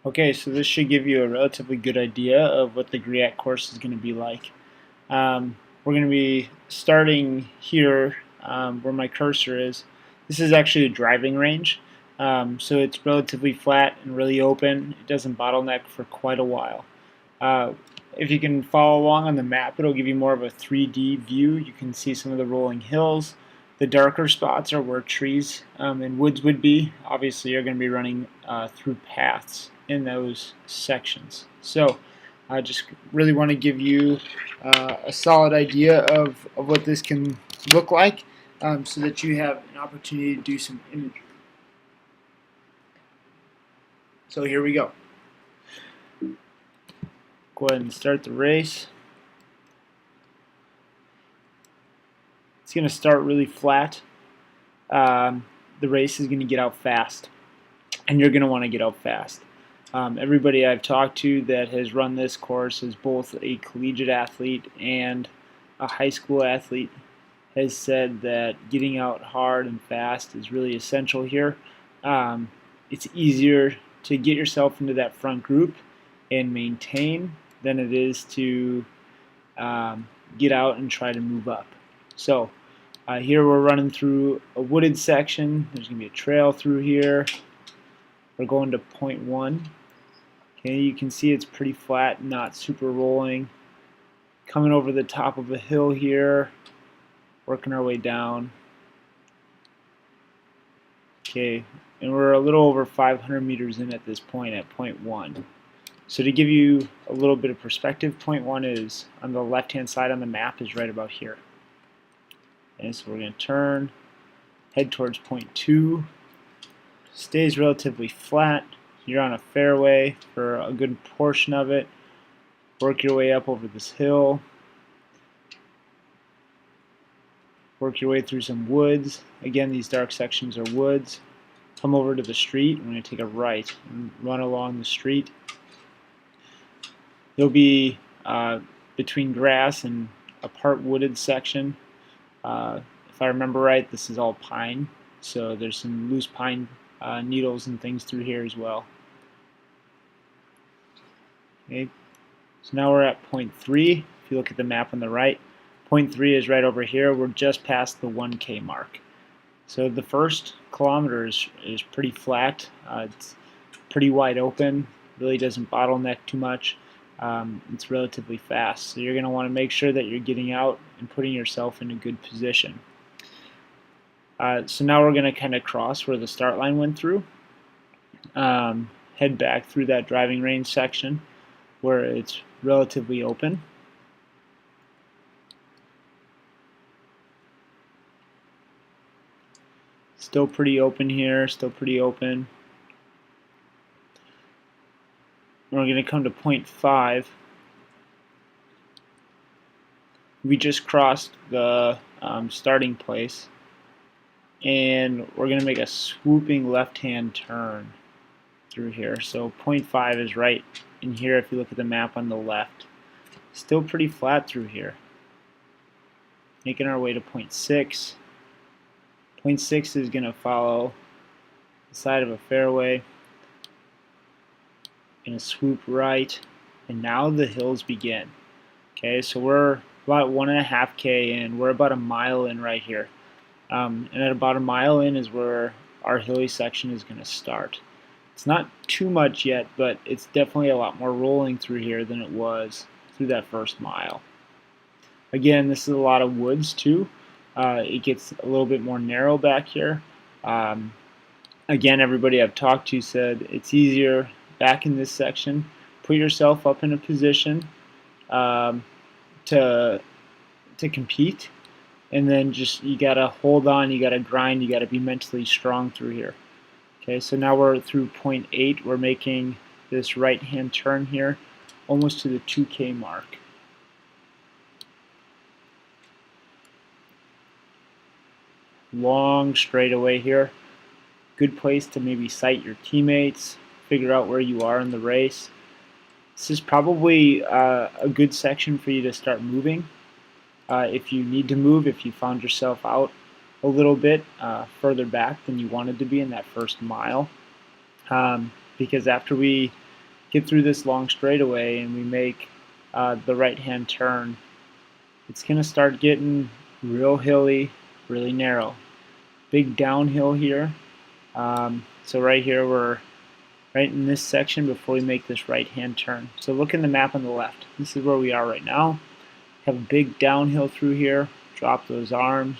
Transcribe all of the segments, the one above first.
Okay, so this should give you a relatively good idea of what the Griak course is going to be like. We're going to be starting here where my cursor is. This is actually a driving range, so it's relatively flat and really open. It doesn't bottleneck for quite a while. Uh, if you can follow along on the map, it'll give you more of a 3D view. You can see some of the rolling hills. The darker spots are where trees and woods would be. Obviously, you're going to be running through paths in those sections. So I just really want to give you a solid idea of what this can look like so that you have an opportunity to do some imagery. So here we go. Go ahead and start the race. It's going to start really flat. The race is going to get out fast, and you're going to want to get out fast. Everybody I've talked to that has run this course is both a collegiate athlete and a high school athlete has said that getting out hard and fast is really essential here. It's easier to get yourself into that front group and maintain than it is to get out and try to move up. So here we're running through a wooded section. There's going to be a trail through here. We're going to point 1. Okay, you can see it's pretty flat, not super rolling. Coming over the top of a hill here, working our way down. Okay, and we're a little over 500 meters in at this point at point 1. So to give you a little bit of perspective, point 1 is on the left-hand side on the map is right about here. And so we're going to turn, head towards point 2. Stays relatively flat. You're on a fairway for a good portion of it. Work your way up over this hill. Work your way through some woods. Again, these dark sections are woods. Come over to the street. We're going to take a right and run along the street. You'll be between grass and a part wooded section. If I remember right, this is all pine, so there's some loose pine needles and things through here as well. Okay, so now we're at point 3. If you look at the map on the right, point 3 is right over here. We're just past the 1K mark. So the first kilometer is pretty flat. It's pretty wide open. Really doesn't bottleneck too much. It's relatively fast. So you're going to want to make sure that you're getting out and putting yourself in a good position. So now we're going to kind of cross where the start line went through. Head back through that driving range section where it's relatively open. Still pretty open here, still pretty open. We're going to come to point 5. We just crossed the starting place, and we're going to make a swooping left-hand turn through here. So point 5 is right in here if you look at the map on the left. Still pretty flat through here. Making our way to point 6. Point 6 is going to follow the side of a fairway. Going to swoop right, and now the hills begin. Okay, so we're about 1.5K in. We're about a mile in right here. And at about a mile in is where our hilly section is going to start. It's not too much yet, but it's definitely a lot more rolling through here than it was through that first mile. Again, this is a lot of woods too. It gets a little bit more narrow back here. Again, everybody I've talked to said it's easier back in this section. Put yourself up in a position to compete, and then just you gotta hold on, you gotta grind, you gotta be mentally strong through here. Okay, so now we're through point 8. We're making this right-hand turn here, almost to the 2K mark. Long straightaway here. Good place to maybe sight your teammates, figure out where you are in the race. This is probably a good section for you to start moving. If you need to move, if you found yourself out a little bit further back than you wanted to be in that first mile. Because after we get through this long straightaway and we make the right-hand turn, it's going to start getting real hilly, really narrow. Big downhill here. So right here we're right in this section before we make this right-hand turn. So look in the map on the left. This is where we are right now. Have a big downhill through here. Drop those arms.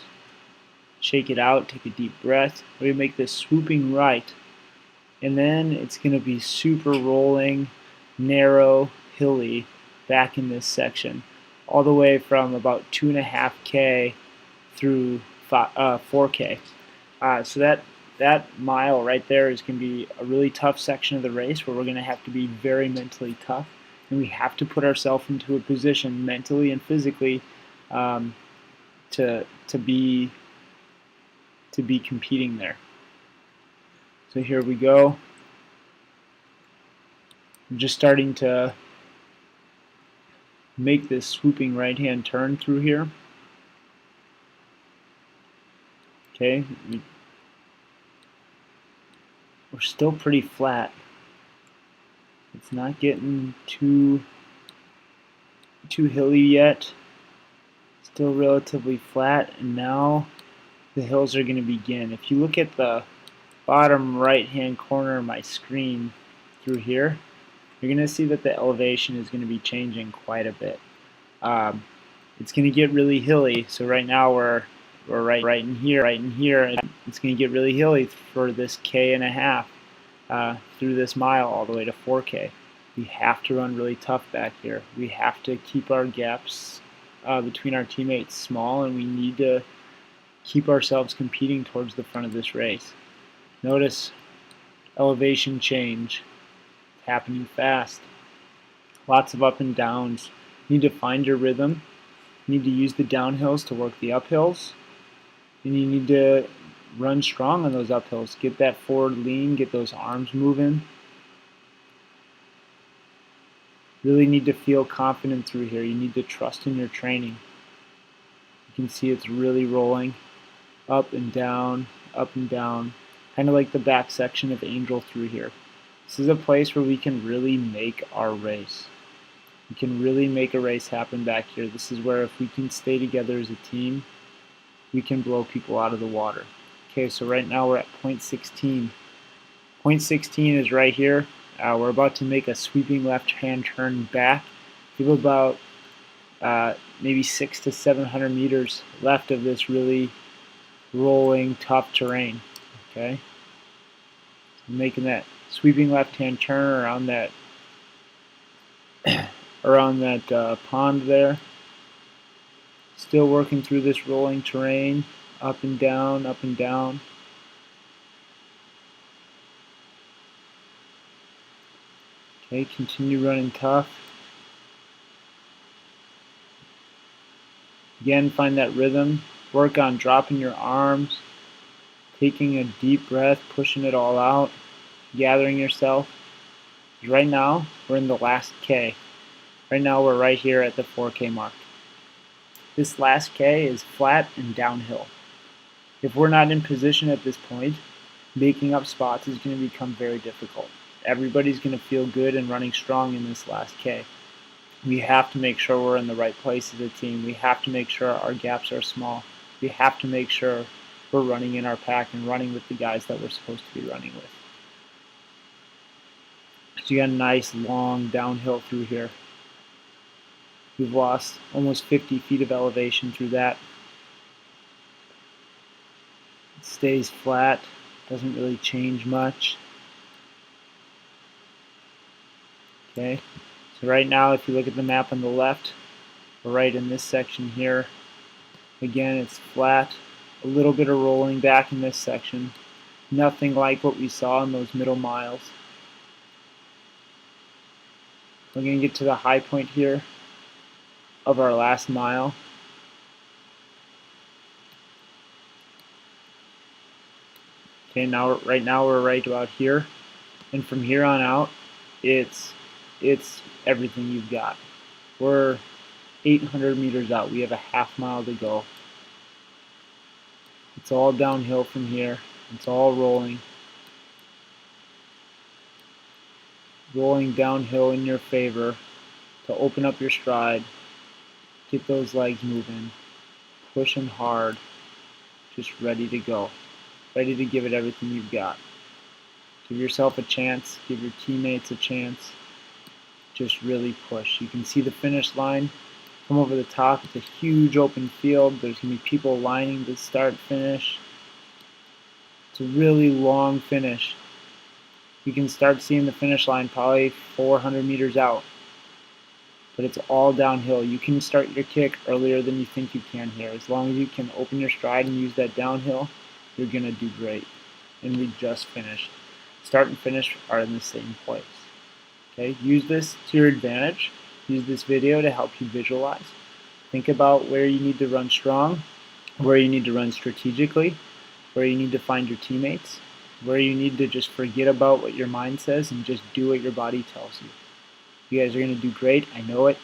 Shake it out. Take a deep breath. We make this swooping right. And then it's going to be super rolling, narrow, hilly back in this section. All the way from about 2.5K through 4K. So that mile right there is going to be a really tough section of the race where we're going to have to be very mentally tough, and we have to put ourselves into a position mentally and physically to be competing there. So here we go. I'm just starting to make this swooping right-hand turn through here. Okay, we're still pretty flat. It's not getting too hilly yet. Still relatively flat, and now the hills are going to begin. If you look at the bottom right-hand corner of my screen through here, you're going to see that the elevation is going to be changing quite a bit. It's going to get really hilly. So right now we're right in here, and it's going to get really hilly for this 1.5 K through this mile all the way to 4K. We have to run really tough back here. We have to keep our gaps between our teammates small, and we need to keep ourselves competing towards the front of this race. Notice elevation change happening fast. Lots of up and downs. You need to find your rhythm. You need to use the downhills to work the uphills. And you need to run strong on those uphills. Get that forward lean, get those arms moving. Really need to feel confident through here. You need to trust in your training. You can see it's really rolling up and down, kind of like the back section of Angel through here. This is a place where we can really make our race. We can really make a race happen back here. This is where if we can stay together as a team, we can blow people out of the water. Okay, so right now we're at point 16. Point 16 is right here. We're about to make a sweeping left-hand turn back. We have about maybe 600 to 700 meters left of this really rolling, tough terrain. Okay, so making that sweeping left-hand turn around that pond there. Still working through this rolling terrain, up and down, up and down. Okay, continue running tough. Again, find that rhythm. Work on dropping your arms, taking a deep breath, pushing it all out, gathering yourself. Right now, we're in the last K. Right now, we're right here at the 4K mark. This last K is flat and downhill. If we're not in position at this point, making up spots is going to become very difficult. Everybody's going to feel good and running strong in this last K. We have to make sure we're in the right place as a team. We have to make sure our gaps are small. We have to make sure we're running in our pack and running with the guys that we're supposed to be running with. So you got a nice long downhill through here. We've lost almost 50 feet of elevation through that. It stays flat, doesn't really change much. Okay, so right now if you look at the map on the left, we're right in this section here. Again, it's flat, a little bit of rolling back in this section. Nothing like what we saw in those middle miles. We're going to get to the high point here of our last mile. Okay, right now we're right about here, and from here on out, it's everything you've got. We're 800 meters out. We have a half mile to go. It's all downhill from here. It's all rolling. rolling downhill in your favor to open up your stride, get those legs moving, pushing hard, just ready to go, ready to give it everything you've got. Give yourself a chance, give your teammates a chance, just really push. You can see the finish line come over the top. It's a huge open field. There's going to be people lining to start, finish. It's a really long finish. You can start seeing the finish line probably 400 meters out. But it's all downhill. You can start your kick earlier than you think you can here. As long as you can open your stride and use that downhill, you're going to do great. And we just finished. Start and finish are in the same place. Okay, use this to your advantage. Use this video to help you visualize. Think about where you need to run strong, where you need to run strategically, where you need to find your teammates, where you need to just forget about what your mind says and just do what your body tells you. You guys are going to do great. I know it.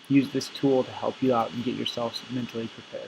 Use this tool to help you out and get yourselves mentally prepared.